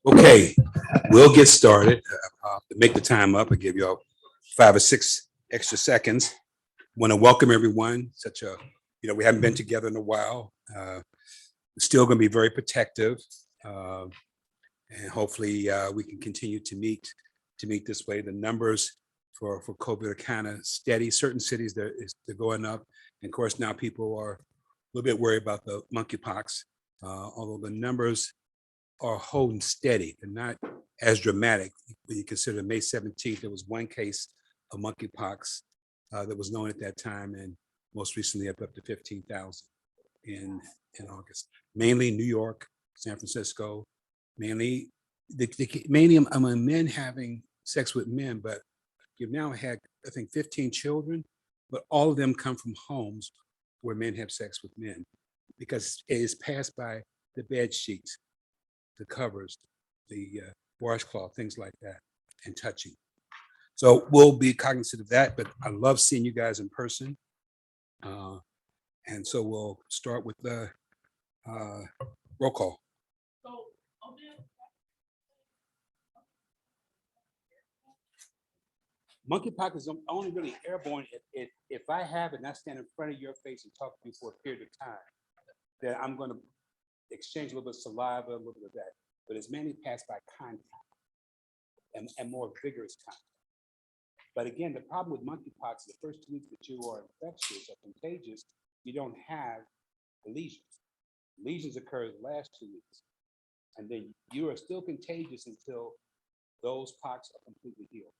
Okay, we'll get started. To make the time up, I'll give you all 5 or 6 extra seconds. Want to welcome everyone. We haven't been together in a while. Still going to be very protective, and hopefully we can continue to meet this way. The numbers for COVID are kind of steady. Certain cities they're going up, and of course now people are a little bit worried about the monkeypox, although the numbers are holding steady. They're not as dramatic. When you consider May 17th, there was 1 case of monkeypox that was known at that time, and most recently up to 15,000 in August. Mainly New York, San Francisco, mainly among men having sex with men, but you've now had, I think, 15 children, but all of them come from homes where men have sex with men, because it is passed by the bed sheets, the covers, the washcloth, things like that, and touching. So we'll be cognizant of that, but I love seeing you guys in person. And so we'll start with the roll call. Monkeypox is only really airborne if I have it and I stand in front of your face and talk to you for a period of time, then I'm going to exchange a little bit of saliva, a little bit of that, but it's mainly passed by contact and more vigorous contact. But again, the problem with monkeypox is the first 2 weeks that you are infectious or contagious, you don't have the lesions. Lesions occur the last 2 weeks, and then you are still contagious until those pox are completely healed.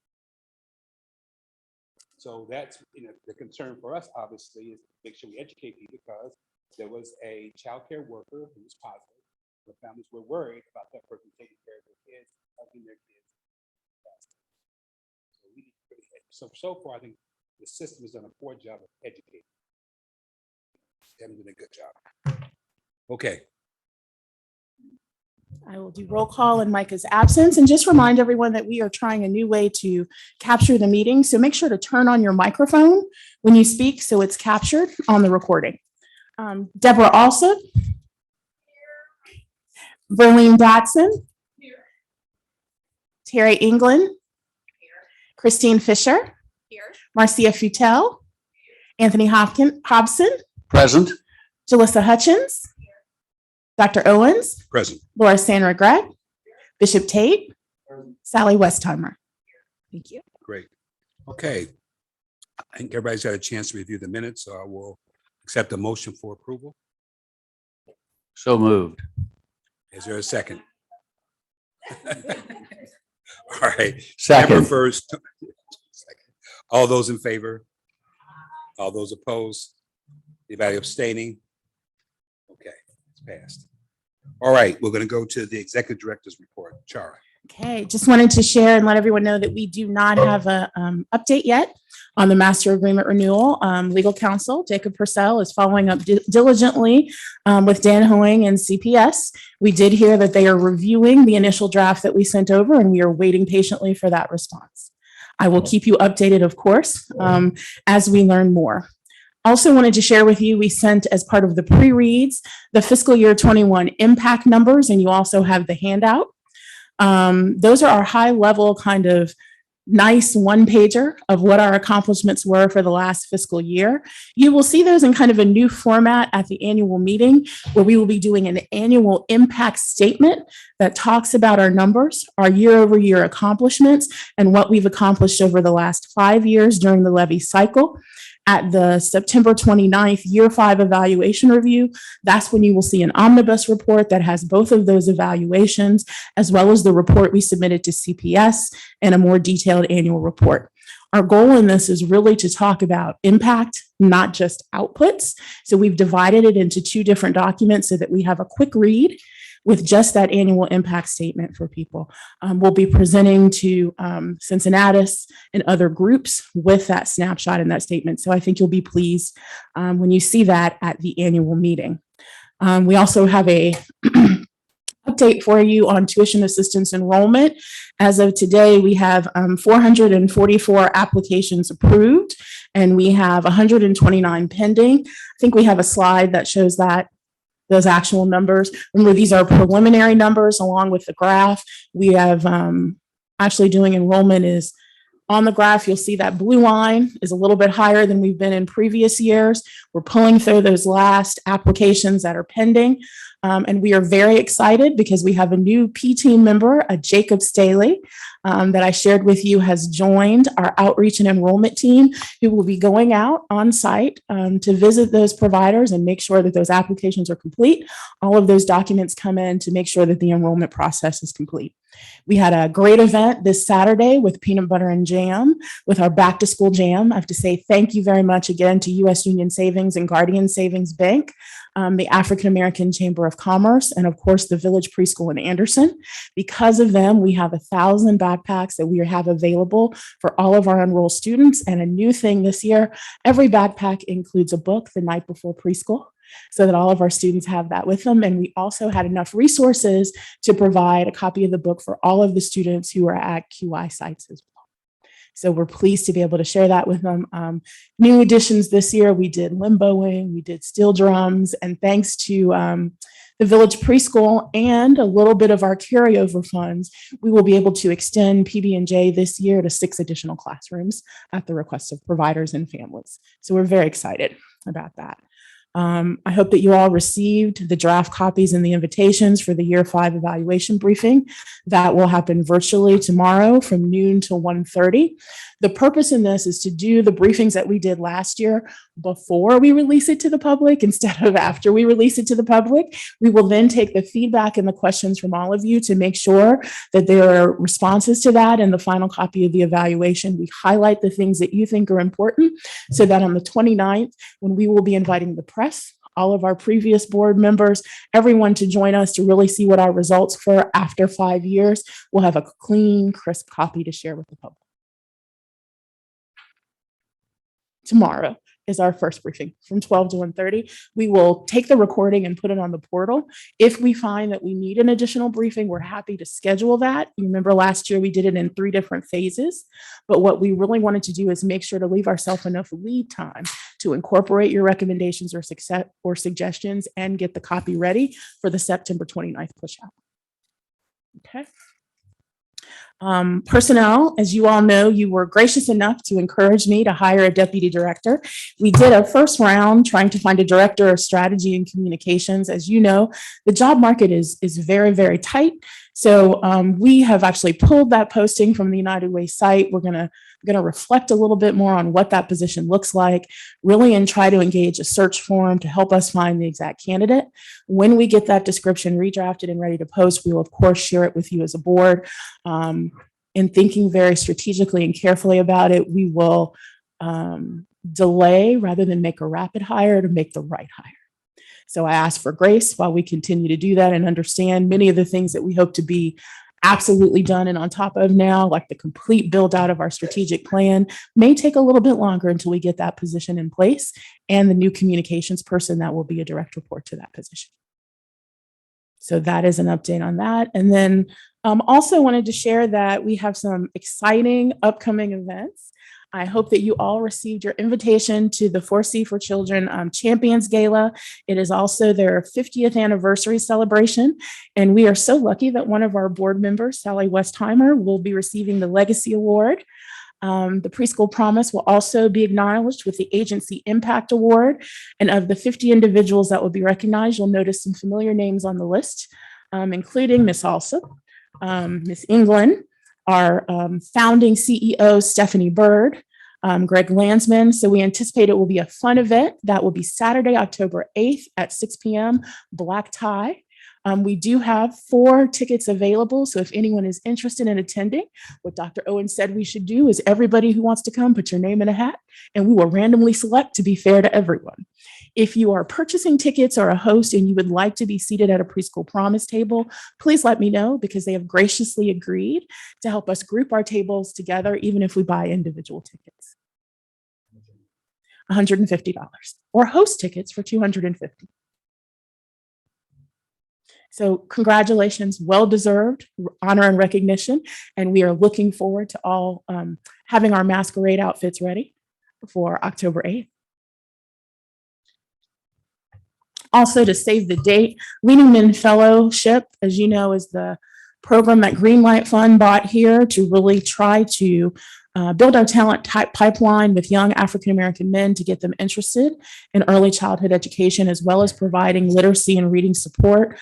So that's the concern for us, obviously, is to make sure we educate people, because there was a child care worker who was positive. The families were worried about that person taking care of their kids, helping their kids. So far, I think the system has done a poor job of educating. They haven't done a good job. Okay. I will do roll call in Micah's absence, and just remind everyone that we are trying a new way to capture the meeting. So make sure to turn on your microphone when you speak so it's captured on the recording. Deborah Alsop. Verlene Dotson. Here. Terry England. Here. Christine Fisher. Here. Marcia Futel. Here. Anthony Hobson. Present. Jalissa Hutchins. Here. Dr. Owens. Present. Laura Sandra Gregg. Here. Bishop Tate. Present. Sally Westheimer. Here. Thank you. Great. Okay. I think everybody's had a chance to review the minutes, so I will accept a motion for approval. So moved. Is there a second? All right. Second. Amber first. All those in favor? All those opposed? Anybody abstaining? Okay, it's passed. All right, we're going to go to the executive director's report. Chara. Okay, just wanted to share and let everyone know that we do not have a update yet on the master agreement renewal. Legal counsel Jacob Purcell is following up diligently with Dan Hoing and CPS. We did hear that they are reviewing the initial draft that we sent over, and we are waiting patiently for that response. I will keep you updated, of course, as we learn more. Also wanted to share with you, we sent as part of the pre-reads the fiscal year 21 impact numbers, and you also have the handout. Those are our high level kind of nice one pager of what our accomplishments were for the last fiscal year. You will see those in kind of a new format at the annual meeting, where we will be doing an annual impact statement that talks about our numbers, our year-over-year accomplishments, and what we've accomplished over the last 5 years during the levy cycle. At the September 29th year 5 evaluation review, that's when you will see an omnibus report that has both of those evaluations, as well as the report we submitted to CPS and a more detailed annual report. Our goal in this is really to talk about impact, not just outputs. So we've divided it into 2 different documents so that we have a quick read. with just that annual impact statement for people. We'll be presenting to Cincinnatus and other groups with that snapshot and that statement. So I think you'll be pleased when you see that at the annual meeting. We also have a update for you on tuition assistance enrollment. As of today, we have 444 applications approved, and we have 129 pending. I think we have a slide that shows that those actual numbers. Remember, these are preliminary numbers along with the graph. We have actually doing enrollment is on the graph. You'll see that blue line is a little bit higher than we've been in previous years. We're pulling through those last applications that are pending. And we are very excited because we have a new P team member, Jacob Staley, that I shared with you, has joined our outreach and enrollment team, who will be going out on site to visit those providers and make sure that those applications are complete. All of those documents come in to make sure that the enrollment process is complete. We had a great event this Saturday with peanut butter and jam, with our back to school jam. I have to say thank you very much again to U.S. Union Savings and Guardian Savings Bank, the African American Chamber of Commerce, and of course the Village Preschool in Anderson. Because of them, we have 1,000 backpacks that we have available for all of our enrolled students. And a new thing this year, every backpack includes a book the night before preschool, so that all of our students have that with them. And we also had enough resources to provide a copy of the book for all of the students who are at QI sites as well. So we're pleased to be able to share that with them. New additions this year, we did limboing, we did steel drums, and thanks to the Village Preschool and a little bit of our carryover funds, we will be able to extend PB&J this year to 6 additional classrooms at the request of providers and families. So we're very excited about that. I hope that you all received the draft copies and the invitations for the Year 5 evaluation briefing. That will happen virtually tomorrow from noon to 1:30. The purpose in this is to do the briefings that we did last year before we release it to the public instead of after we release it to the public. We will then take the feedback and the questions from all of you to make sure that there are responses to that in the final copy of the evaluation. We highlight the things that you think are important so that on the 29th, when we will be inviting the press, all of our previous board members, everyone to join us to really see what our results were after 5 years, we'll have a clean, crisp copy to share with the public. Tomorrow is our first briefing from 12 to 1:30. We will take the recording and put it on the portal. If we find that we need an additional briefing, we're happy to schedule that. You remember last year we did it in 3 different phases, but what we really wanted to do is make sure to leave ourselves enough lead time to incorporate your recommendations or suggestions and get the copy ready for the September 29th push out. Okay. Personnel, as you all know, you were gracious enough to encourage me to hire a deputy director. We did a first round trying to find a director of strategy and communications. As you know, the job market is very, very tight. So we have actually pulled that posting from the United Way site. We're going to reflect a little bit more on what that position looks like, really, and try to engage a search forum to help us find the exact candidate. When we get that description redrafted and ready to post, we will, of course, share it with you as a board. In thinking very strategically and carefully about it, we will delay rather than make a rapid hire to make the right hire. So I ask for grace while we continue to do that and understand many of the things that we hope to be absolutely done and on top of now, like the complete build out of our strategic plan, may take a little bit longer until we get that position in place and the new communications person that will be a direct report to that position. So that is an update on that. And then also wanted to share that we have some exciting upcoming events. I hope that you all received your invitation to the 4C for Children Champions Gala. It is also their 50th anniversary celebration. And we are so lucky that one of our board members, Sally Westheimer, will be receiving the Legacy Award. The Preschool Promise will also be acknowledged with the Agency Impact Award. And of the 50 individuals that will be recognized, you'll notice some familiar names on the list, including Miss Alsop, Miss England, our founding CEO, Stephanie Bird, Greg Landsman. So we anticipate it will be a fun event. That will be Saturday, October 8th at 6 p.m., black tie. We do have 4 tickets available. So if anyone is interested in attending, what Dr. Owen said we should do is everybody who wants to come, put your name in a hat, and we will randomly select to be fair to everyone. If you are purchasing tickets or a host and you would like to be seated at a preschool promise table, please let me know because they have graciously agreed to help us group our tables together, even if we buy individual tickets. $150 or host tickets for $250. So congratulations, well-deserved honor and recognition. And we are looking forward to all having our masquerade outfits ready for October 8th. Also, to save the date, Leading Men Fellowship, as you know, is the program that Greenlight Fund bought here to really try to build our talent pipeline with young African-American men to get them interested in early childhood education, as well as providing literacy and reading support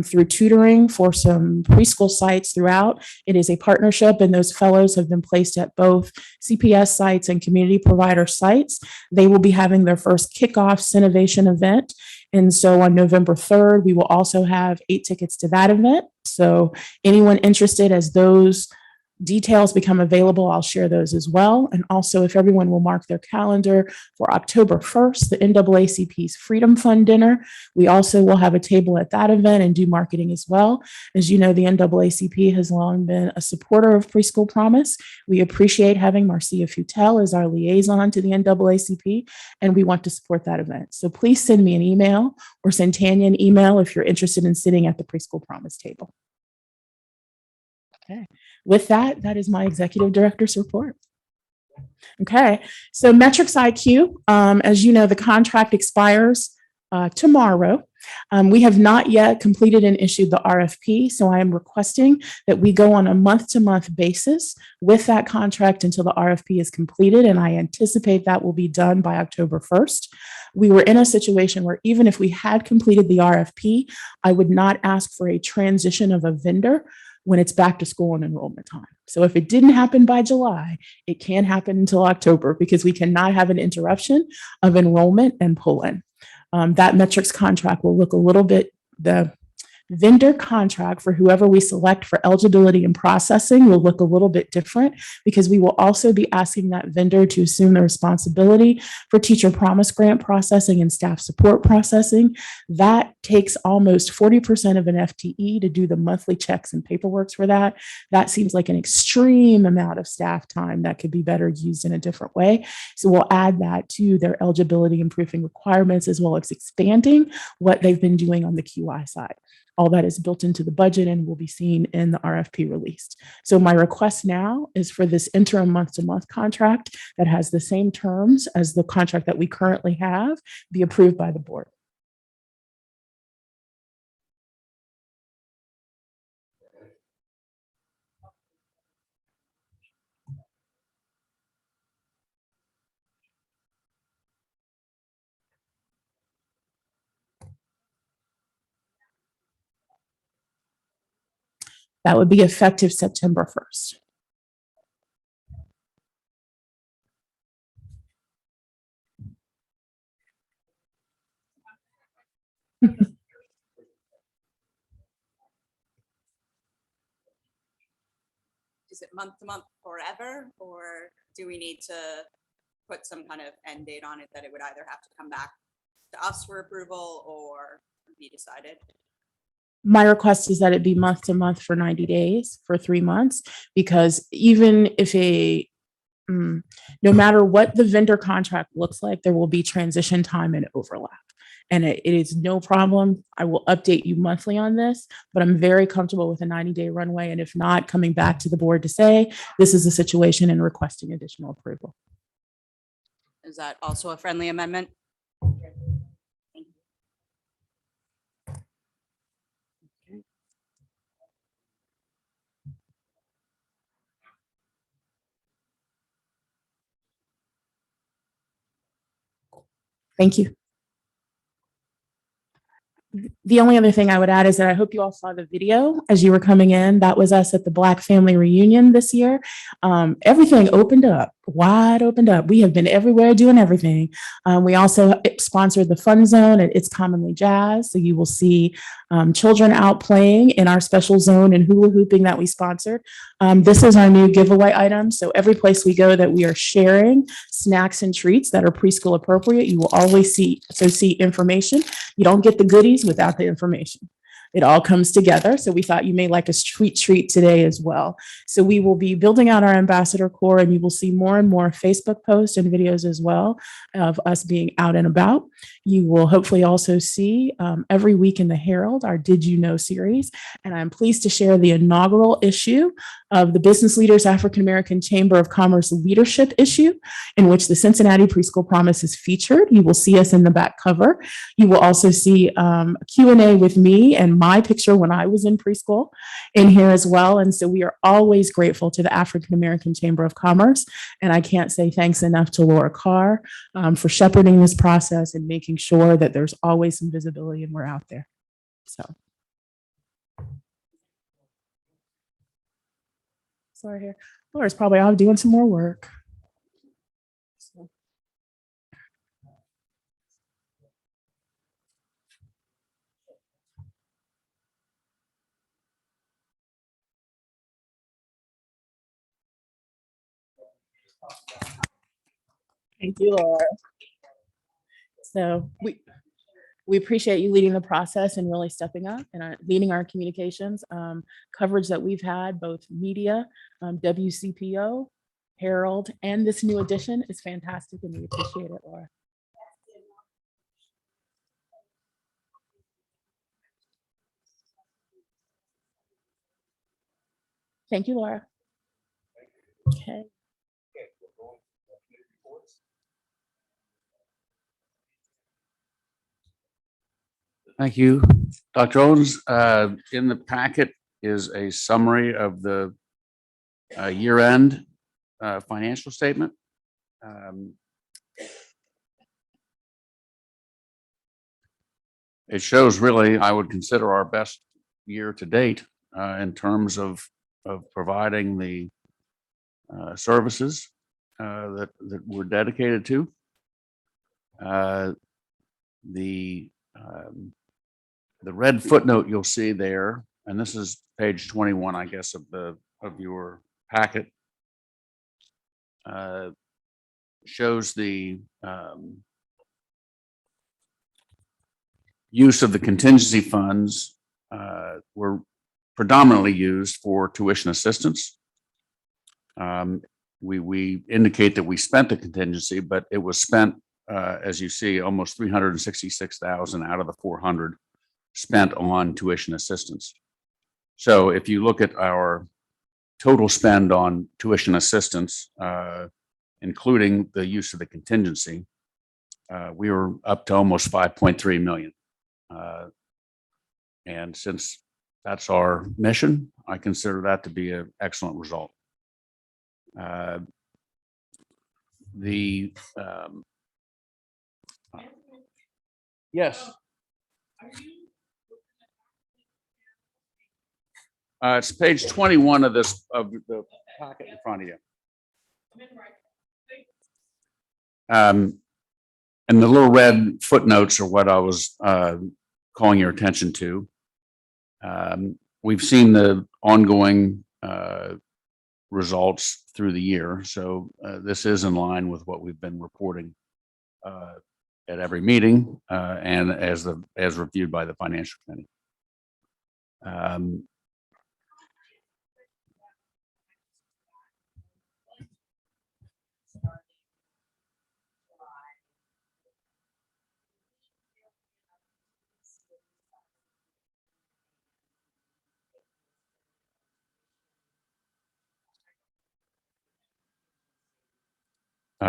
through tutoring for some preschool sites throughout. It is a partnership, and those fellows have been placed at both CPS sites and community provider sites. They will be having their first kickoff Cinovation event. And so on November 3rd, we will also have 8 tickets to that event. So anyone interested, as those details become available, I'll share those as well. And also, if everyone will mark their calendar for October 1st, the NAACP's Freedom Fund dinner. We also will have a table at that event and do marketing as well. As you know, the NAACP has long been a supporter of Preschool Promise. We appreciate having Marcia Futel as our liaison to the NAACP, and we want to support that event. So please send me an email or send Tanya an email if you're interested in sitting at the Preschool Promise table. Okay. With that, that is my executive director's report. Okay, so Metrics IQ, as you know, the contract expires tomorrow. We have not yet completed and issued the RFP, so I am requesting that we go on a month-to-month basis with that contract until the RFP is completed, and I anticipate that will be done by October 1st. We were in a situation where even if we had completed the RFP, I would not ask for a transition of a vendor when it's back to school and enrollment time. So if it didn't happen by July, it can't happen until October because we cannot have an interruption of enrollment and pull-in. That metrics contract will look a little bit, the vendor contract for whoever we select for eligibility and processing will look a little bit different because we will also be asking that vendor to assume the responsibility for teacher promise grant processing and staff support processing. That takes almost 40% of an FTE to do the monthly checks and paperwork for that. That seems like an extreme amount of staff time that could be better used in a different way. So we'll add that to their eligibility and proofing requirements, as well as expanding what they've been doing on the QI side. All that is built into the budget and will be seen in the RFP released. So my request now is for this interim month-to-month contract that has the same terms as the contract that we currently have be approved by the board. That would be effective September 1st. Is it month to month forever, or do we need to put some kind of end date on it that it would either have to come back to us for approval or be decided? My request is that it be month to month for 90 days for 3 months, because even if no matter what the vendor contract looks like, there will be transition time and overlap. And it is no problem. I will update you monthly on this, but I'm very comfortable with a 90-day runway. And if not, coming back to the board to say, this is the situation and requesting additional approval. Is that also a friendly amendment? Thank you. The only other thing I would add is that I hope you all saw the video as you were coming in. That was us at the Black Family Reunion this year. Everything opened up. wide opened up. We have been everywhere doing everything. We also sponsored the Fun Zone at It's Commonly Jazz. So you will see children out playing in our special zone and hula hooping that we sponsored. This is our new giveaway item. So every place we go that we are sharing snacks and treats that are preschool appropriate, you will always see information. You don't get the goodies without the information. It all comes together. So we thought you may like a street treat today as well. So we will be building out our ambassador corps, and you will see more and more Facebook posts and videos as well of us being out and about. You will hopefully also see every week in the Herald, our Did You Know series. And I'm pleased to share the inaugural issue of the Business Leaders African American Chamber of Commerce Leadership issue, in which the Cincinnati Preschool Promise is featured. You will see us in the back cover. You will also see a Q&A with me and my picture when I was in preschool in here as well. And so we are always grateful to the African American Chamber of Commerce. And I can't say thanks enough to Laura Carr for shepherding this process and making sure that there's always some visibility and we're out there. So. Sorry here. Laura's probably out doing some more work. So. Thank you, Laura. So we appreciate you leading the process and really stepping up and leading our communications coverage that we've had, both media, WCPO, Herald, and this new edition is fantastic, and we appreciate it, Laura. Thank you, Laura. Okay. Thank you, Dr. Owens. In the packet is a summary of the year-end financial statement. It shows really, I would consider our best year to date in terms of providing the services that we're dedicated to. The red footnote you'll see there, and this is page 21, I guess, of your packet, shows the use of the contingency funds were predominantly used for tuition assistance. We indicate that we spent the contingency, but it was spent, as you see, almost 366,000 out of the 400 spent on tuition assistance. So if you look at our total spend on tuition assistance, including the use of the contingency, we were up to almost 5.3 million. And since that's our mission, I consider that to be an excellent result. Yes. It's page 21 of the packet in front of you. And the little red footnotes are what I was calling your attention to. We've seen the ongoing results through the year. So this is in line with what we've been reporting at every meeting and as reviewed by the Financial Committee.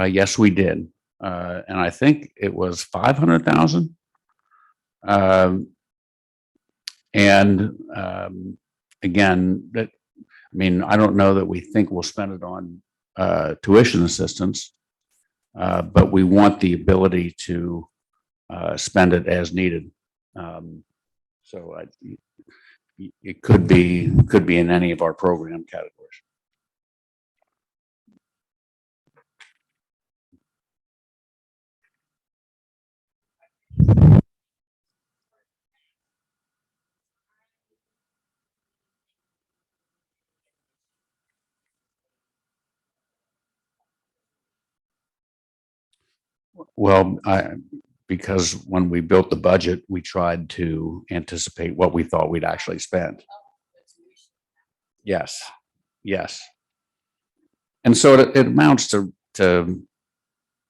Yes, we did. And I think it was 500,000. Again, I don't know that we think we'll spend it on tuition assistance, but we want the ability to spend it as needed. So it could be in any of our program categories. Well, because when we built the budget, we tried to anticipate what we thought we'd actually spend. Yes, yes. And so it amounts to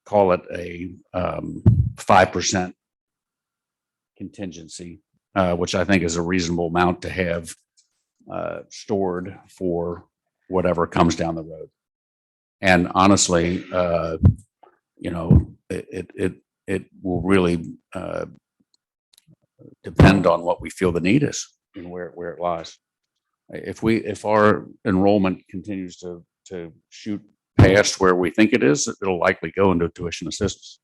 call it a 5% contingency, which I think is a reasonable amount to have stored for whatever comes down the road. And honestly, you know, it will really depend on what we feel the need is and where it lies. If our enrollment continues to shoot past where we think it is, it'll likely go into tuition assistance.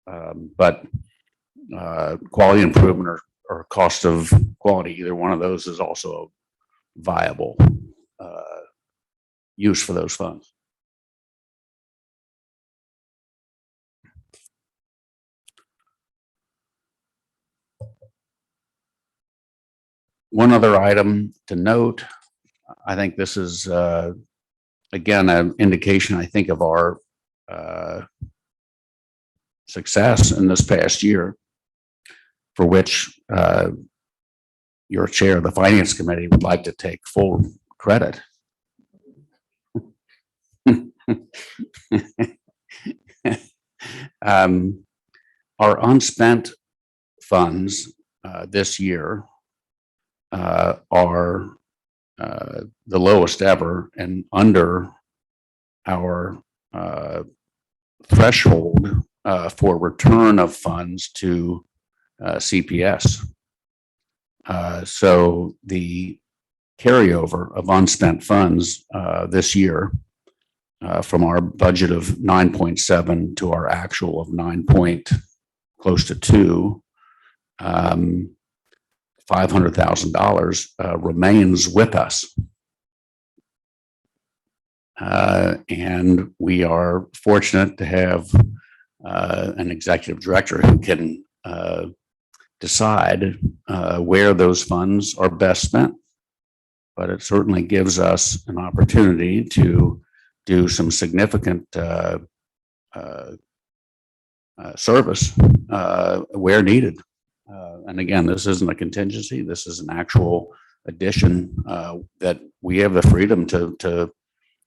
But quality improvement or cost of quality, either one of those is also a viable use for those funds. One other item to note, I think this is, again, an indication, I think, of our success in this past year, for which your chair of the Finance Committee would like to take full credit. Our unspent funds this year are the lowest ever and under our threshold for return of funds to CPS. So the carryover of unspent funds this year from our budget of 9.7 to our actual of 9 point close to 2, $500,000 remains with us. And we are fortunate to have an executive director who can decide where those funds are best spent. But it certainly gives us an opportunity to do some significant service where needed. And again, this isn't a contingency. This is an actual addition that we have the freedom to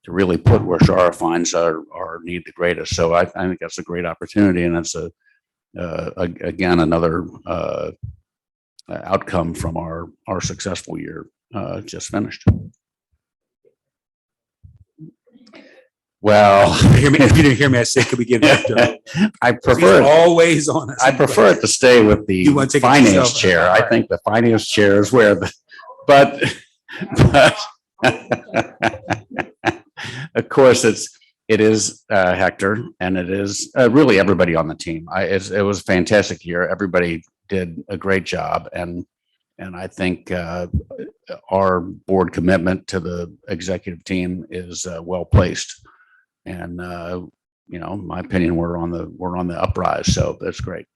really put where Shara finds our need the greatest. So I think that's a great opportunity, and that's again another outcome from our successful year just finished. Well, If you didn't hear me, I said, could we give Hector? I He's prefer always on us. I prefer it to stay with the You want to take it finance yourself? chair. All I right. think the finance chair is where but of course it is Hector, and it is really everybody on the team. It was a fantastic year. Everybody did a great job, and I think our board commitment to the executive team is well placed. And you know, in my opinion, we're on the uprise, so that's great.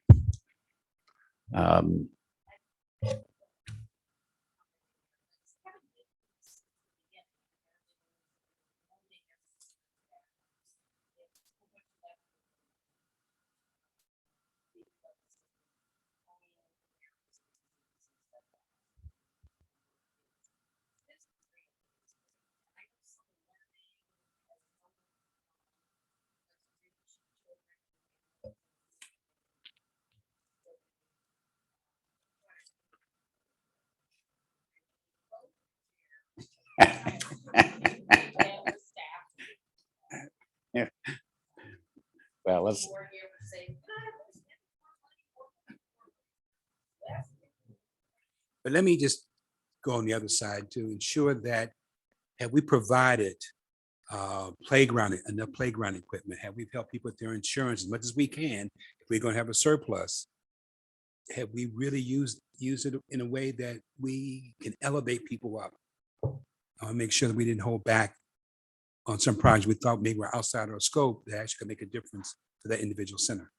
Yeah. Well, let's. But let me just go on the other side to ensure that have we provided enough playground equipment? Have we helped people with their insurance as much as we can? If we're going to have a surplus, have we really used it in a way that we can elevate people up? Make sure that we didn't hold back on some projects we thought maybe were outside our scope that actually could make a difference to that individual center.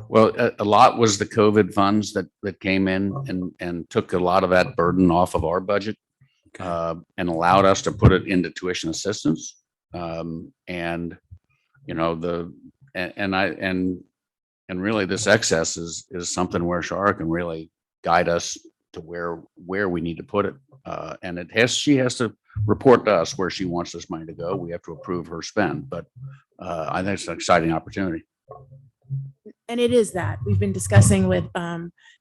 Well, a lot was the COVID funds that came in and took a lot of that burden off of our budget, and allowed us to put it into tuition assistance. And you know, and really this excess is something where Shara can really guide us to where we need to put it. And she has to report to us where she wants this money to go. We have to approve her spend, but I think it's an exciting opportunity. And it is that we've been discussing with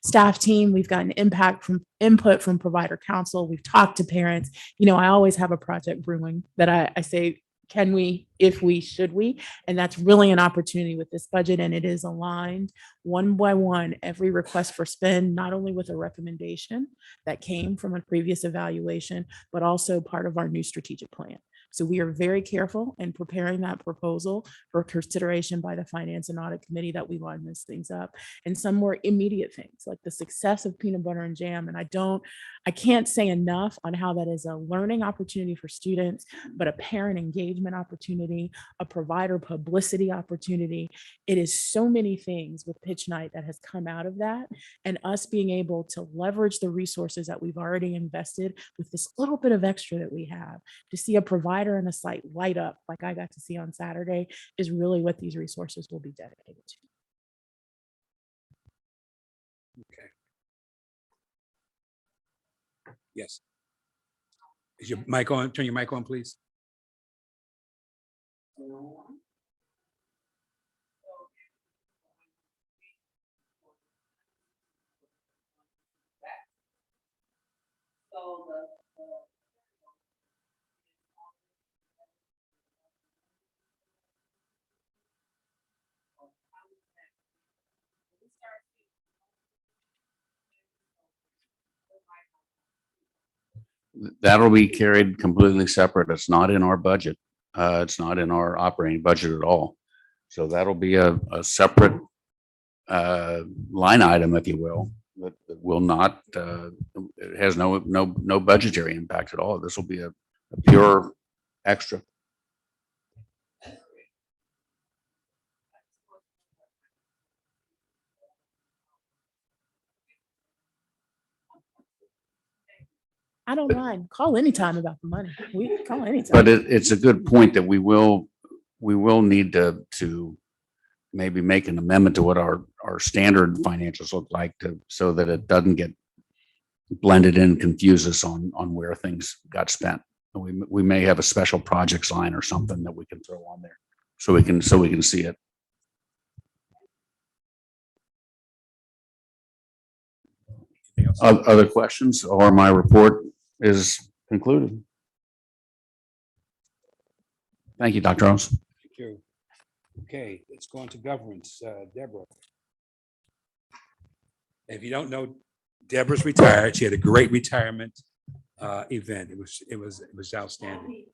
staff team. We've gotten input from provider council. We've talked to parents. I always have a project brewing that I say, can we, if we, should we? And that's really an opportunity with this budget. And it is aligned one by one, every request for spend, not only with a recommendation that came from a previous evaluation, but also part of our new strategic plan. So we are very careful in preparing that proposal for consideration by the Finance and Audit Committee that we line these things up. And some more immediate things like the success of peanut butter and jam. And I can't say enough on how that is a learning opportunity for students, but a parent engagement opportunity, a provider publicity opportunity. It is so many things with Pitch Night that has come out of that, and us being able to leverage the resources that we've already invested with this little bit of extra that we have to see a provider and a site light up like I got to see on Saturday is really what these resources will be dedicated to. Okay. Yes. Is your mic on? Turn your mic on, please. That'll be carried completely separate. It's not in our budget. It's not in our operating budget at all. So that'll be a separate line item, if you will, that will not, it has no budgetary impact at all. This will be a pure extra. I don't mind. Call anytime about the money. We call anytime. But it's a good point that we will need to maybe make an amendment to what our standard financials look like so that it doesn't get blended in, confuse us on where things got spent. We may have a special projects line or something that we can throw on there so we can see it. Other questions, or my report is concluded. Thank you, Dr. Rose. Thank you. Okay, let's go on to governance. Deborah. If you don't know, Deborah's retired. She had a great retirement event. It was outstanding.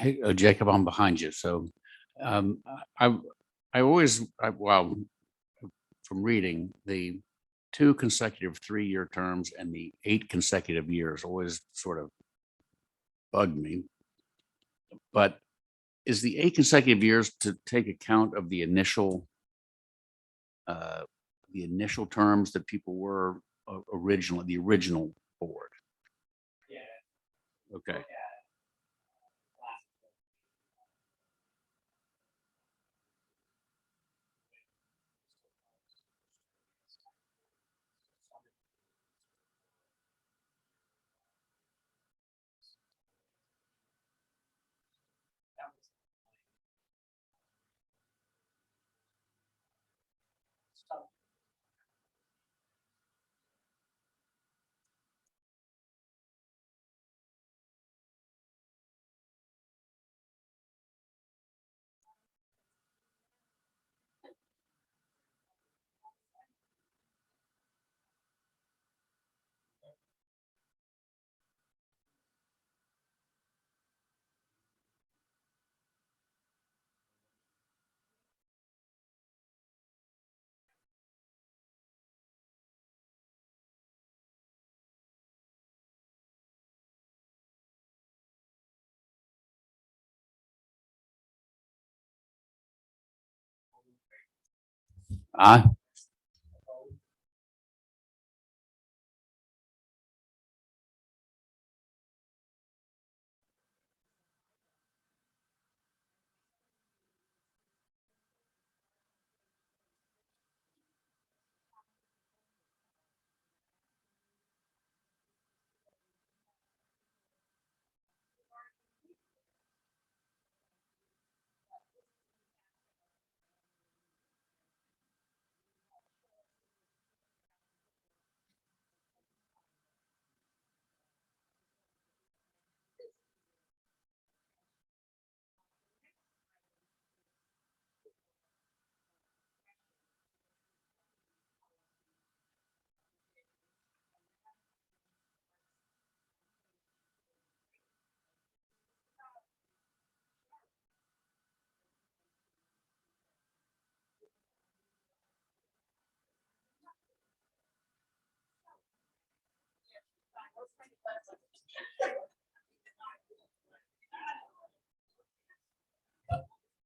Hey, Jacob, I'm behind you. So um, I, well, from reading, the 2 consecutive 3-year terms and the 8 consecutive years always sort of bugged me. But is the 8 consecutive years to take account of uh, the initial terms that people were originally, the original board? Okay. Aye.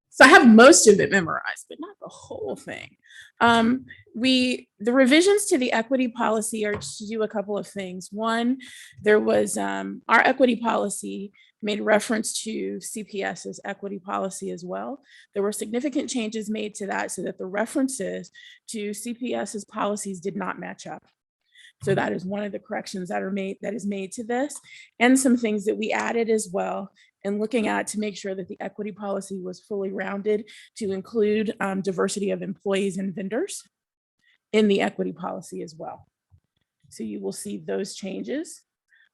So I have most of it memorized, but not the whole thing. The revisions to the equity policy are to do a couple of things. One, there was our equity policy made reference to CPS's equity policy as well. There were significant changes made to that so that the references to CPS's policies did not match up. So that is one of the corrections that is made to this, and some things that we added as well, and looking at to make sure that the equity policy was fully rounded to include diversity of employees and vendors in the equity policy as well. So you will see those changes.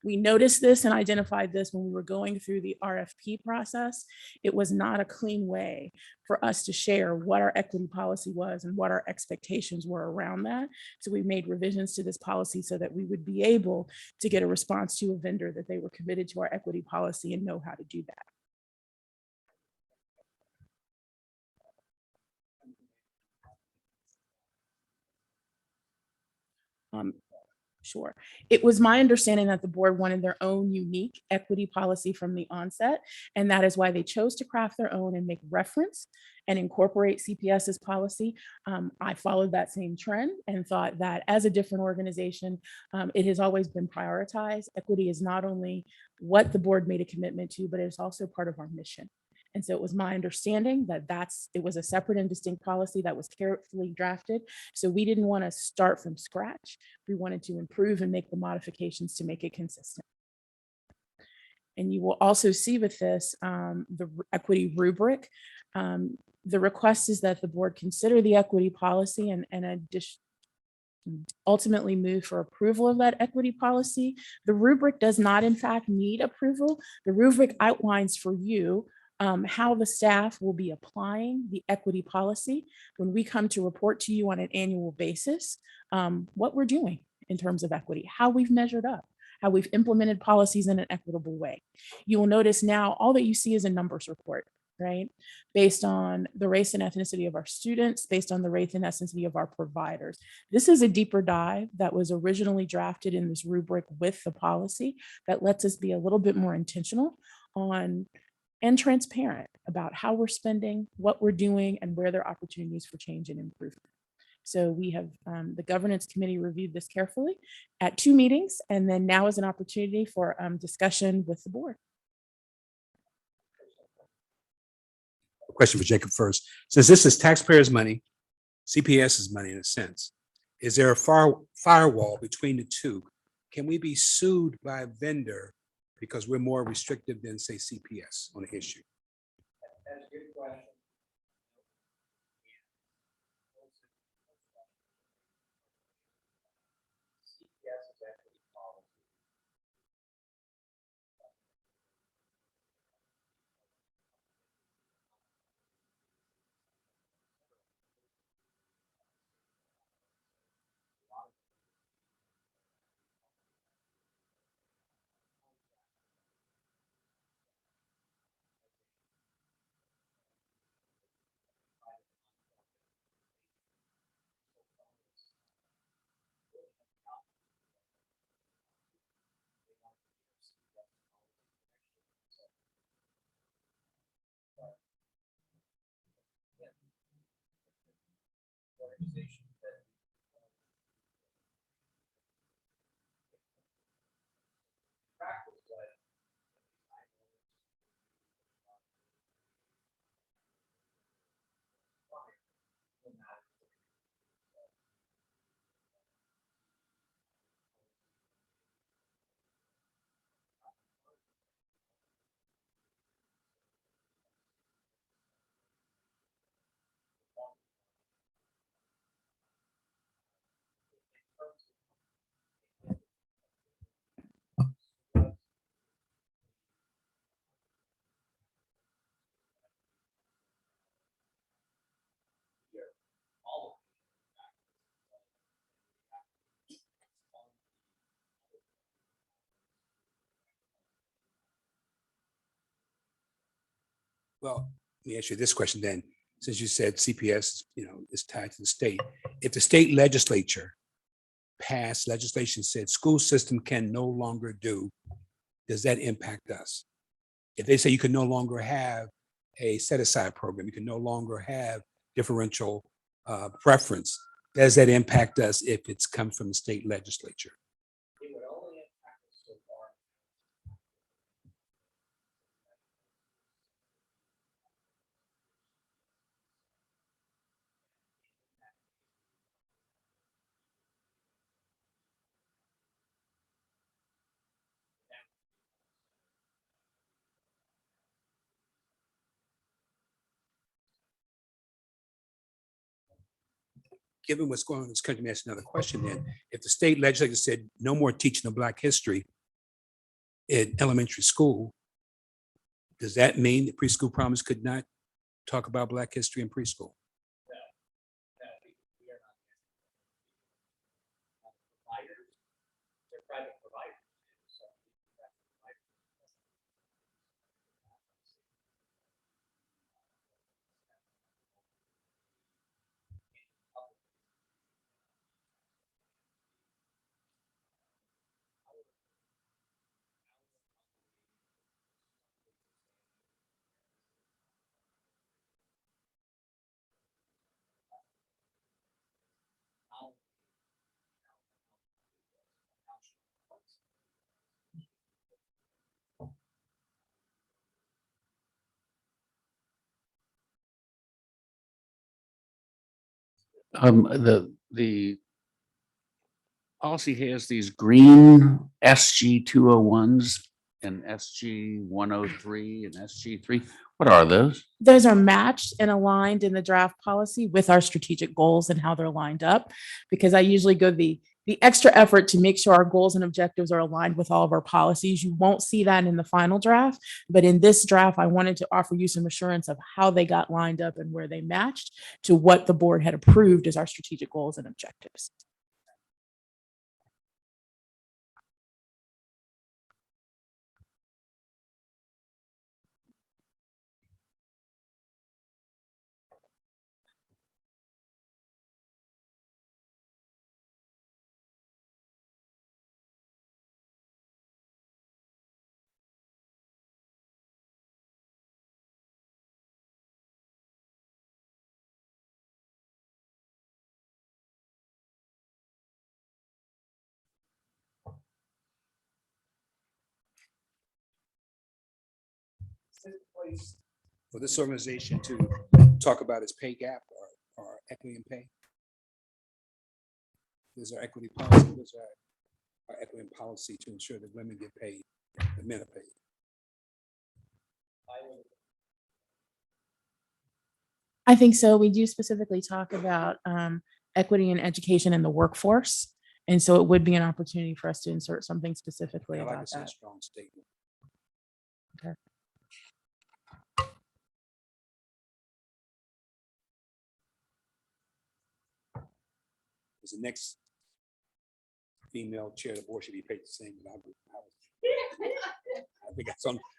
We noticed this and identified this when we were going through the RFP process. It was not a clean way for us to share what our equity policy was and what our expectations were around that. So we made revisions to this policy so that we would be able to get a response to a vendor that they were committed to our equity policy and know how to do that. Sure. It was my understanding that the board wanted their own unique equity policy from the onset, and that is why they chose to craft their own and make reference and incorporate CPS's policy. I followed that same trend and thought that as a different organization, it has always been prioritized. Equity is not only what the board made a commitment to, but it's also part of our mission. And so it was my understanding that it was a separate and distinct policy that was carefully drafted. So we didn't want to start from scratch. We wanted to improve and make the modifications to make it consistent. And you will also see with this, the equity rubric. The request is that the board consider the equity policy and ultimately move for approval of that equity policy. The rubric does not in fact need approval. The rubric outlines for you how the staff will be applying the equity policy when we come to report to you on an annual basis, what we're doing in terms of equity, how we've measured up, how we've implemented policies in an equitable way. You will notice now all that you see is a numbers report, right? Based on the race and ethnicity of our students, based on the race and ethnicity of our providers. This is a deeper dive that was originally drafted in this rubric with the policy that lets us be a little bit more intentional on and transparent about how we're spending, what we're doing, and where there are opportunities for change and improvement. So we have, the governance committee reviewed this carefully at 2 meetings, and then now is an opportunity for discussion with the board. A question for Jacob first. Since this is taxpayers' money, CPS's money in a sense, is there a firewall between the two? Can we be sued by a vendor because we're more restrictive than, say, CPS on the issue? That's a good question. CPS is equity policy. Organization that practice what all Well, let me ask you this question then. Since you said CPS, is tied to the state. If the state legislature passed legislation said school system can no longer do, does that impact us? If they say you can no longer have a set-aside program, you can no longer have differential preference, does that impact us if it's come from the state legislature? it would only impact us so far. Given what's going on in this country, let me ask another question then. If the state legislature said no more teaching of Black history in elementary school, does that mean that preschool promise could not talk about Black history in preschool? We are not. Providers, they're private providers. So The policy has these green SG 201s and SG 103 and SG 3. What are those? Those are matched and aligned in the draft policy with our strategic goals and how they're lined up. Because I usually go the extra effort to make sure our goals and objectives are aligned with all of our policies. You won't see that in the final draft, but in this draft, I wanted to offer you some assurance of how they got lined up and where they matched to what the board had approved as our strategic goals and objectives. for this organization to talk about its pay gap or equity in pay? There's our equity policy, there's our equity policy to ensure that women get paid, that men are paid. I think so. We do specifically talk about equity and education in the workforce. And so it would be an opportunity for us to insert something specifically I like about to say a that. strong statement. Okay. Because the next female chair of the board should be paid the same.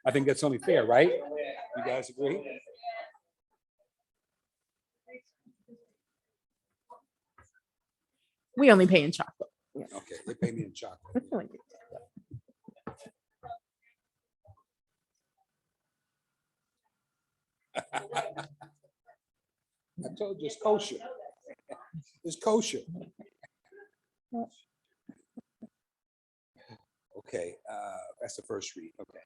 I think that's only fair, right? You guys agree? We only pay in chocolate. Okay, they pay me in chocolate. We only pay in chocolate. I told you it's kosher. It's kosher. Okay, that's the first read. Okay.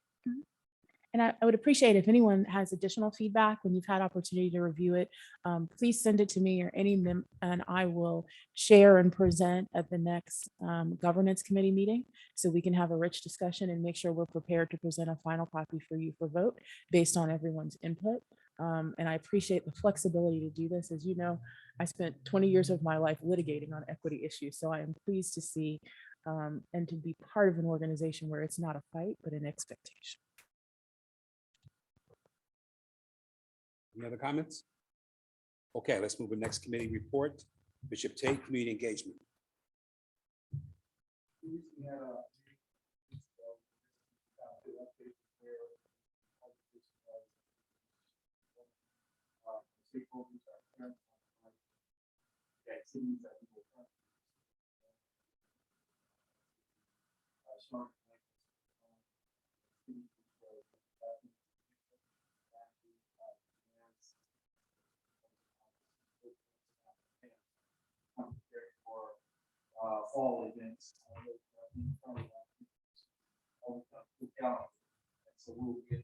And I would appreciate if anyone has additional feedback when you've had opportunity to review it, please send it to me or and I will share and present at the next governance committee meeting so we can have a rich discussion and make sure we're prepared to present a final copy for you for vote based on everyone's input. And I appreciate the flexibility to do this. As you know, I spent 20 years of my life litigating on equity issues. So I am pleased to see and to be part of an organization where it's not a fight, but an expectation. Any other comments? Okay, let's move to the next committee report. Bishop Tate, community engagement. Fall events. So we'll get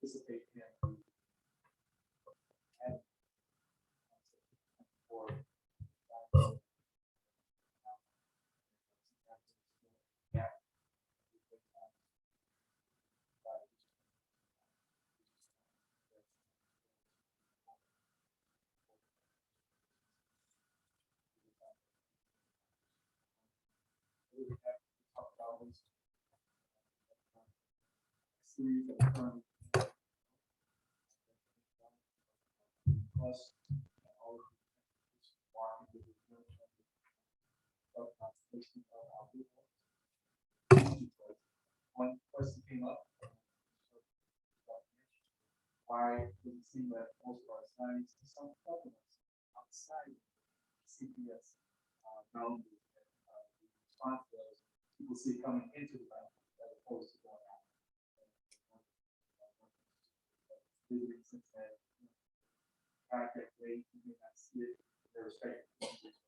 participate in series of plus all of one question came up. Why does it seem that most of our signs, some supplements outside CPS boundaries, the response was people see it coming into the boundary as opposed to going out. Visiting since that contact rate, you may not see it, their respective boundaries.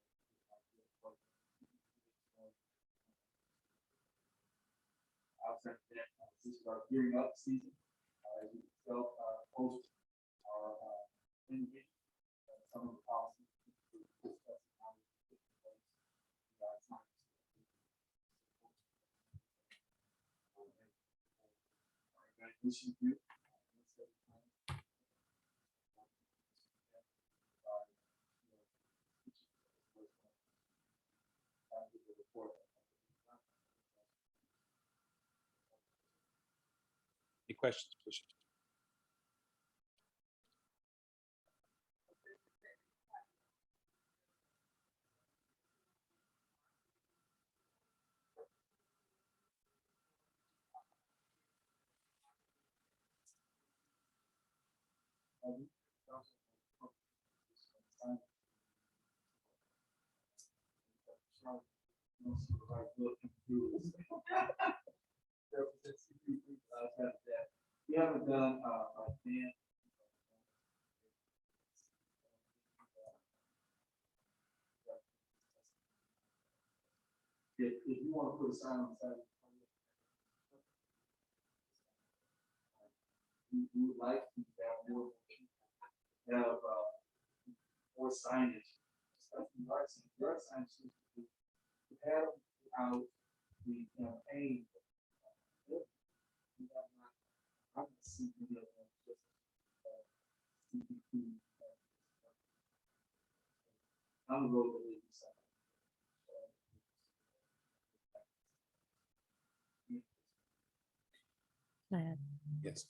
Outside of that, this is our gearing up season. As we self post our engagement, some of the policies we discuss how we put in place. Evaluation group. Any questions, Bishop? We haven't done a ban. if you want to put a sign on the side, we would like to have more, have, more signage. Especially yard signs, to have out the campaign. We have not, I haven't seen any of them, just, CPP. I'm a road relief sign. Yes.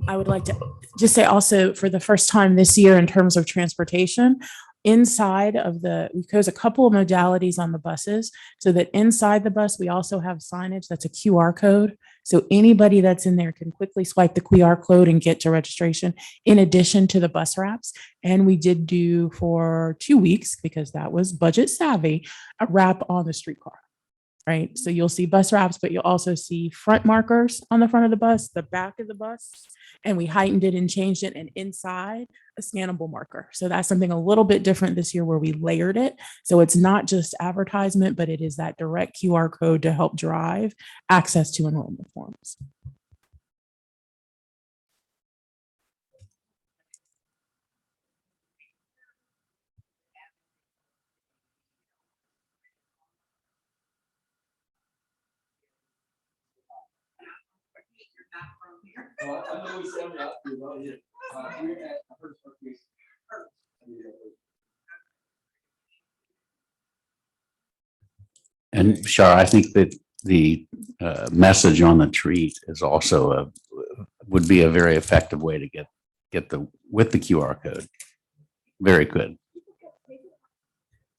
I would like to just say also for the first time this year in terms of transportation, inside of there's a couple of modalities on the buses so that inside the bus, we also have signage that's a QR code. So anybody that's in there can quickly swipe the QR code and get to registration in addition to the bus wraps. And we did do for 2 weeks, because that was budget savvy, a wrap on the streetcar. Right. So you'll see bus wraps, but you'll also see front markers on the front of the bus, the back of the bus. And we heightened it and changed it, and inside a scannable marker. So that's something a little bit different this year where we layered it. So it's not just advertisement, but it is that direct QR code to help drive access to enrollment forms. I know we said we have to, but yeah, we're at first. And Shar, I think that the message on the treat is also would be a very effective way to get with the QR code. Very good.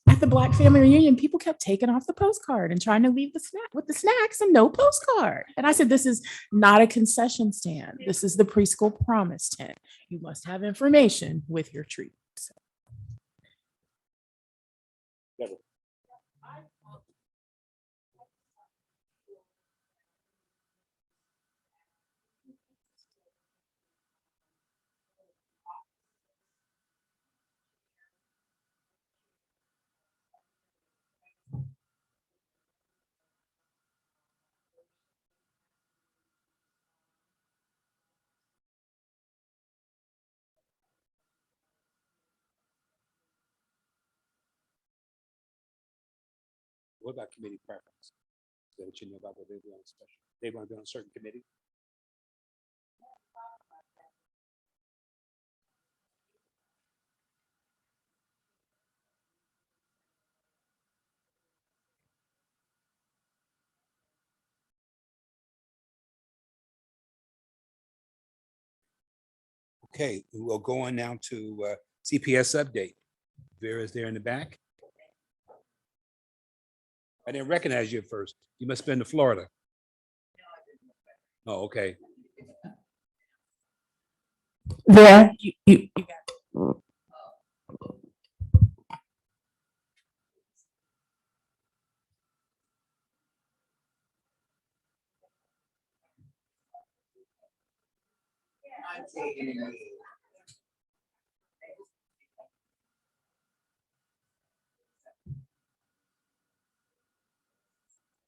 At the Black Family Reunion, people kept taking off the postcard and trying to leave the snack with the snacks and no postcard. And I said, this is not a concession stand. This is the preschool promise tent. You must have information with your treat. So. What about committee preference? That what you know about what they want special? They want to be on a certain committee? Okay, we'll go on now to CPS update. Vera's there in the back. I didn't recognize you at first. You must have been to Florida. Oh, okay. There, you got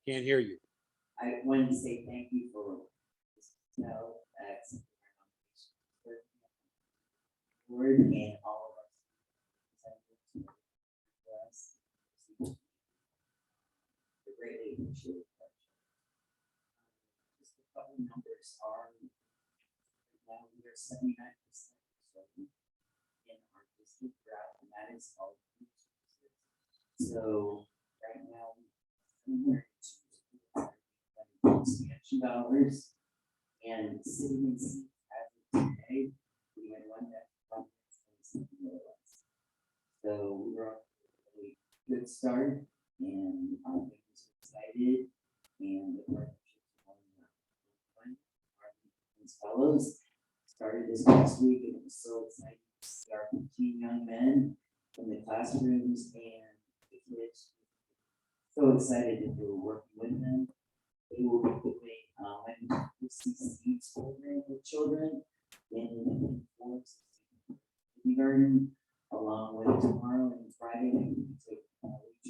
Can't hear you. I wanted to say thank you for, that's word and all of us. Greatly appreciate it. Just a couple numbers are, now we are 79% in our district route, and that is all. So right now, we're $2 and sitting in seats as of today, we had one that. So we were off to a really good start, and I'm excited, and the partnership as follows. Started this past week, and it was so exciting to see our 15 young men in the classrooms and the kids. So excited that they were working with them. They will be doing CC's program with children in kindergarten, along with tomorrow and Friday, they take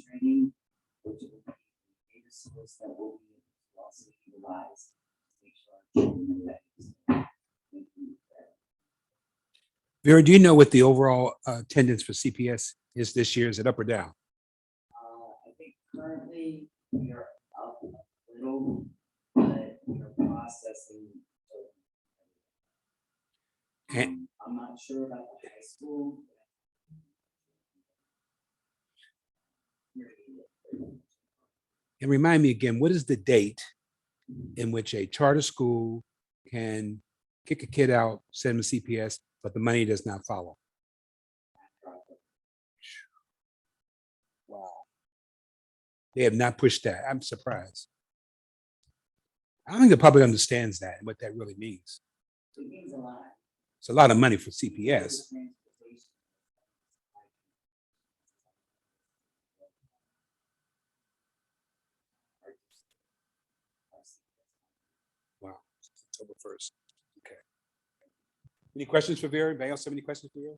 training, which will be resource that will be also utilized. To make sure our children are ready. Thank you. Vera, do you know what the overall attendance for CPS is this year? Is it up or down? I think currently we are up a little, but we are processing. I'm not sure about the high school. And remind me again, what is the date in which a charter school can kick a kid out, send them to CPS, but the money does not follow? Wow. They have not pushed that. I'm surprised. I don't think the public understands that and what that really means. It means a lot. It's a lot of money for CPS. Wow. October 1st. Okay. Any questions for Vera? Anybody else have any questions for Vera?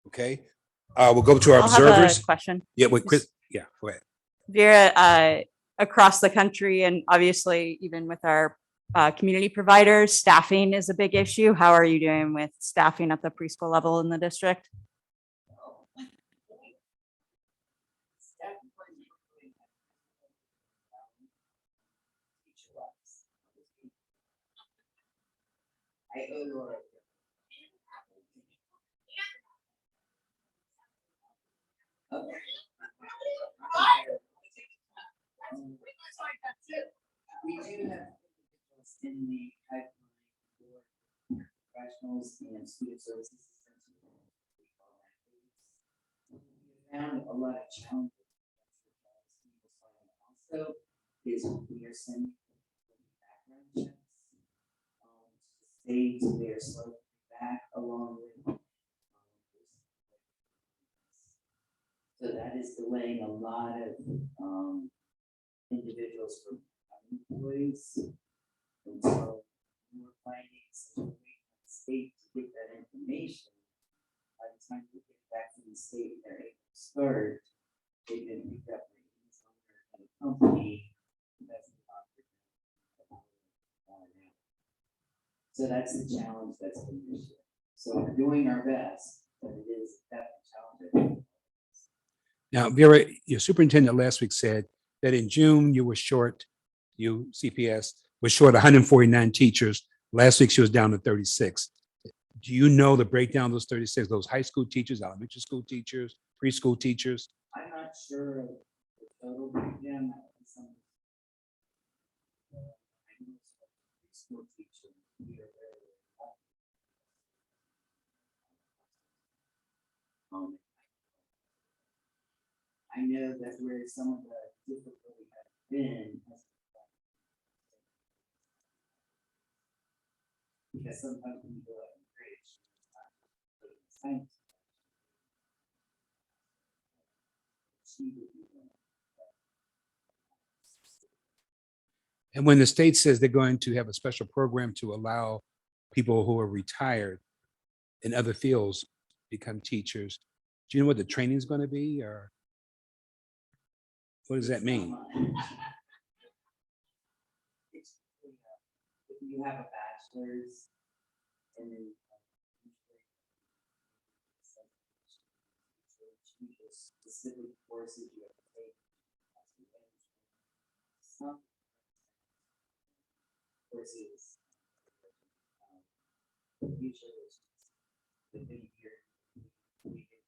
Okay. We'll go to our I'll have observers. a question. Yeah, with Chris. Yeah, go ahead. Vera, across the country and obviously even with our community providers, staffing is a big issue. How are you doing with staffing at the preschool level in the district? I owe Laura. Okay. We do have individuals in the pipeline for professionals and student services assistants. We found a lot of challenges. Also, is we are sending background checks. States they are slightly back along with. So that is delaying a lot of individuals from employees. And so we're finding such a way for the state to get that information. By the time we get back from the state, they're able to start. They've been picked up by a company that's so that's the challenge that's been this year. So we're doing our best, but it is definitely challenging. Now, Vera, your superintendent last week said that in June you were short, CPS was short 149 teachers. Last week she was down to 36. Do you know the breakdown of those 36, those high school teachers, elementary school teachers, preschool teachers? I'm not sure of the total breakdown. That would be something. I know it's a preschool teacher. We are very I know that where some of the difficulty has been because sometimes we go out and bridge. And when the state says they're going to have a special program to allow people who are retired in other fields become teachers, do you know what the training is going to be, or what does that mean? If you have a bachelor's and then specific courses you have to take. Some courses usually it's within a year. We can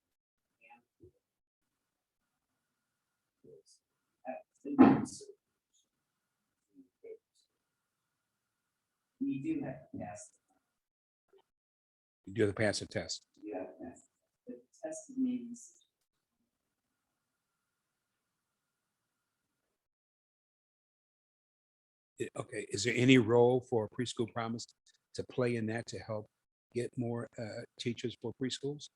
you do have to pass. You do the pass the test. You have to pass. The test means Okay, is there any role for Preschool Promise to play in that to help get more teachers for preschools?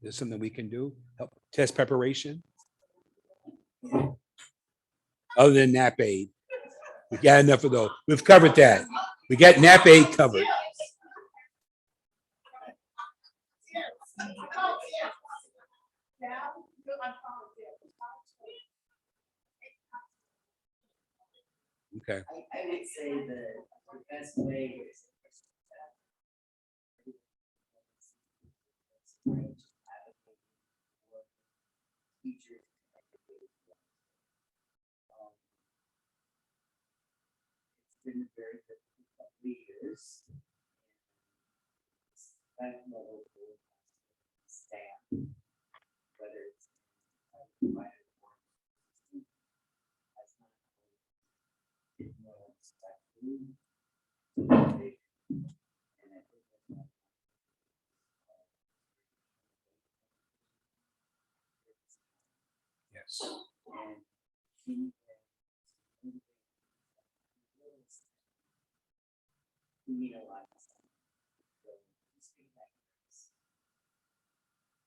There's something we can do, help test preparation? Other than nap aid, we got enough of those. We've covered that. We got nap aid covered. Okay. I would say the best way is. Teachers. It's been a very difficult couple of years. That level of staff, whether it's provided or has not been well respectfully. And I think that's not Yes. and we need a lot of stuff.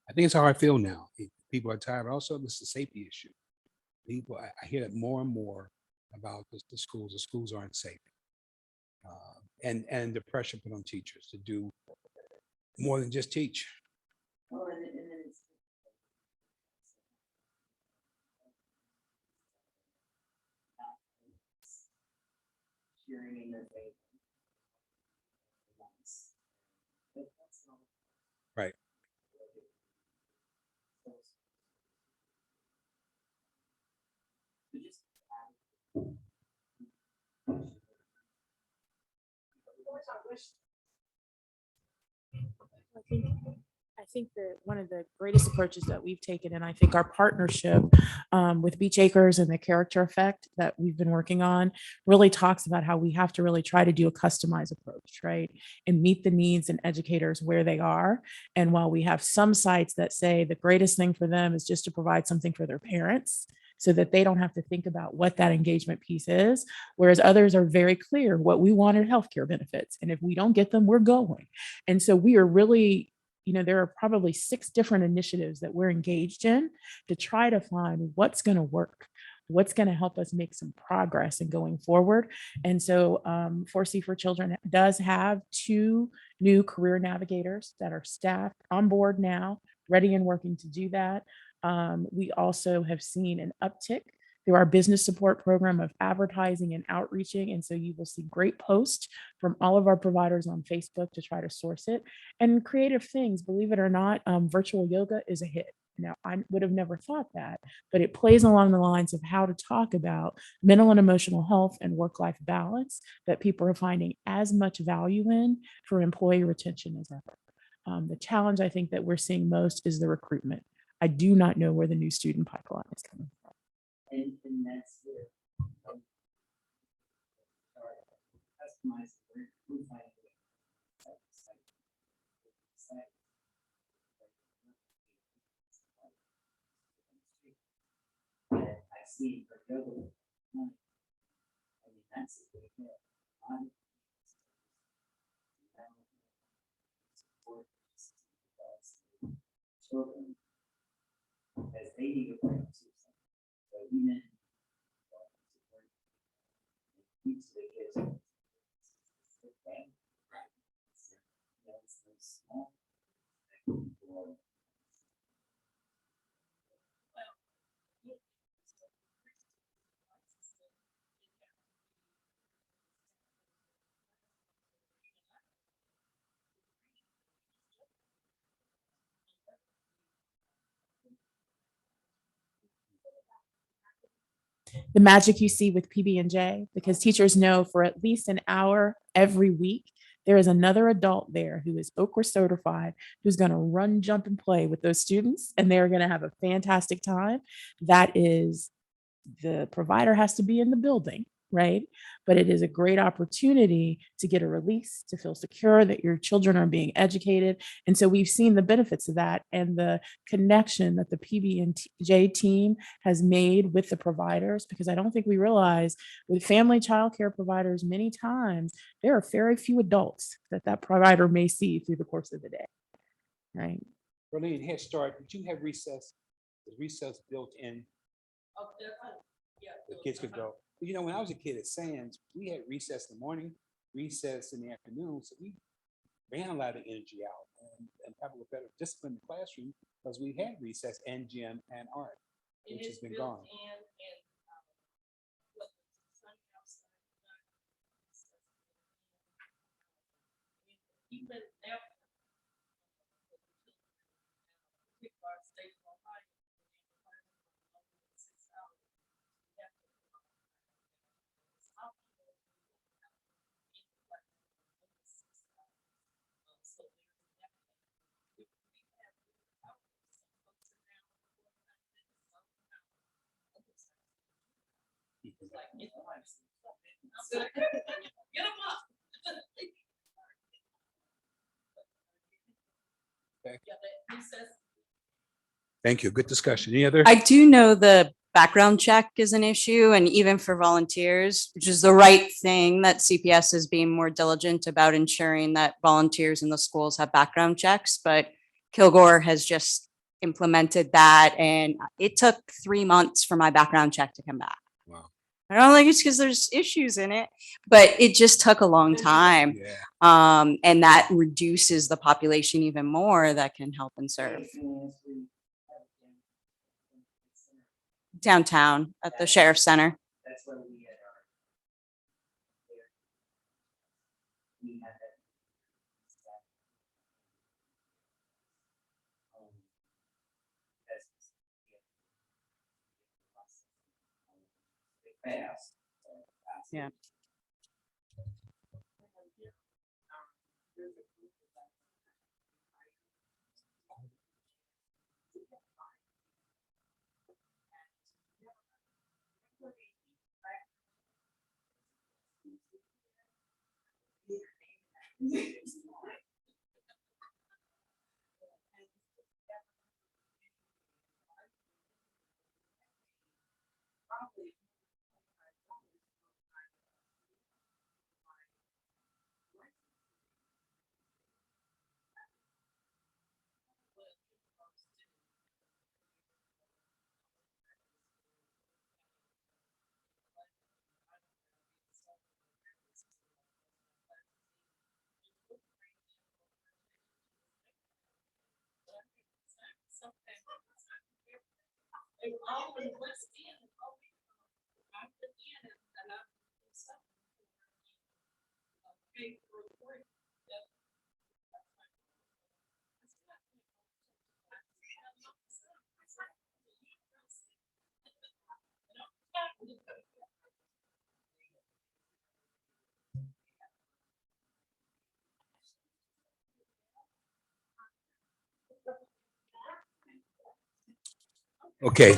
I think it's how I feel now. People are tired. Also, this is a safety issue. People, I hear that more and more about the schools. The schools aren't safe. And the pressure put on teachers to do more than just teach. Oh, and then it's. Cheering in their face. Right. I think that one of the greatest approaches that we've taken, and I think our partnership with Beach Acres and the character effect that we've been working on really talks about how we have to really try to do a customized approach, right? And meet the needs and educators where they are. And while we have some sites that say the greatest thing for them is just to provide something for their parents, so that they don't have to think about what that engagement piece is. Whereas others are very clear what we want are healthcare benefits. And if we don't get them, we're going. And so we are really, there are probably 6 different initiatives that we're engaged in to try to find what's going to work, what's going to help us make some progress in going forward. And so 4C for Children does have 2 new career navigators that are staffed on board now, ready and working to do that. We also have seen an uptick through our business support program of advertising and outreaching. And so you will see great posts from all of our providers on Facebook to try to source it. And creative things, believe it or not, virtual yoga is a hit. Now, I would have never thought that, but it plays along the lines of how to talk about mental and emotional health and work-life balance that people are finding as much value in for employee retention as ever. The challenge I think that we're seeing most is the recruitment. I do not know where the new student pipeline is coming from. And that's where. Customize. I've seen for yoga. I mean, that's a big deal. Children, as they need a break too. So even each of the kids. The magic you see with PB&J, because teachers know for at least an hour every week, there is another adult there who is Okra certified, who's going to run, jump, and play with those students, and they're going to have a fantastic time. That is, the provider has to be in the building, right? But it is a great opportunity to get a release, to feel secure that your children are being educated. And so we've seen the benefits of that and the connection that the PB&J team has made with the providers, because I don't think we realize with family childcare providers, many times there are very few adults that provider may see through the course of the day, right? Berlin, Head Start, did you have recess? Was recess built in? The kids could go. But when I was a kid at Sands, we had recess in the morning, recess in the afternoon. So we ran a lot of energy out and probably a better discipline in the classroom because we had recess and gym and art, which has been gone. Thank you. Good discussion. Any other? I do know the background check is an issue, and even for volunteers, which is the right thing, that CPS is being more diligent about ensuring that volunteers in the schools have background checks, but Kilgore has just implemented that, and it took 3 months for my background check to come back. Wow. I don't think it's because there's issues in it, but it just took a long time. Yeah. And that reduces the population even more that can help and serve. Downtown at the sheriff's center. That's where we had our. We had that. That's- Fast. Yeah. Okay.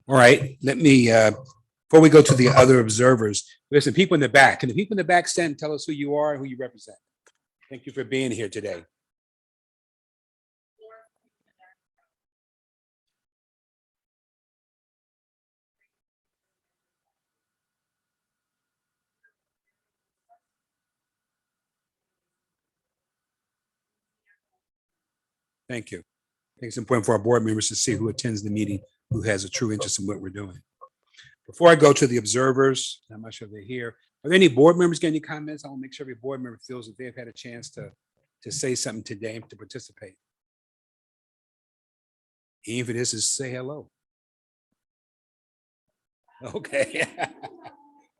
All right, let me, before we go to the other observers, there's some people in the back. Can the people in the back stand and tell us who you are and who you represent? Thank you for being here today. Thank you. I think it's important for our board members to see who attends the meeting, who has a true interest in what we're doing. Before I go to the observers, I'm not sure if they're here. Are there any board members got any comments? I want to make sure every board member feels that they've had a chance to say something today, to participate. Even if this is say hello. Okay.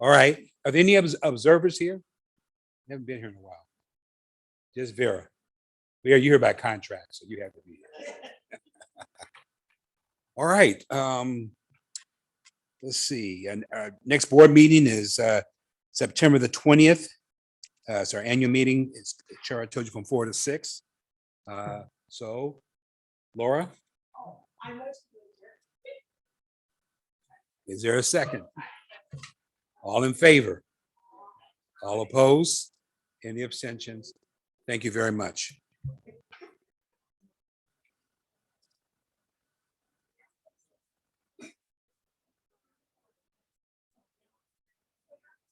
All right. Are there any observers here? Haven't been here in a while. Just Vera. Vera, you hear about contracts, so you have to be here. All right. Let's see. And our next board meeting is September the 20th. It's our annual meeting. It's, Chair, I told you, from 4 to 6. So, Laura? Is there a second? All in favor? All opposed? Any abstentions? Thank you very much.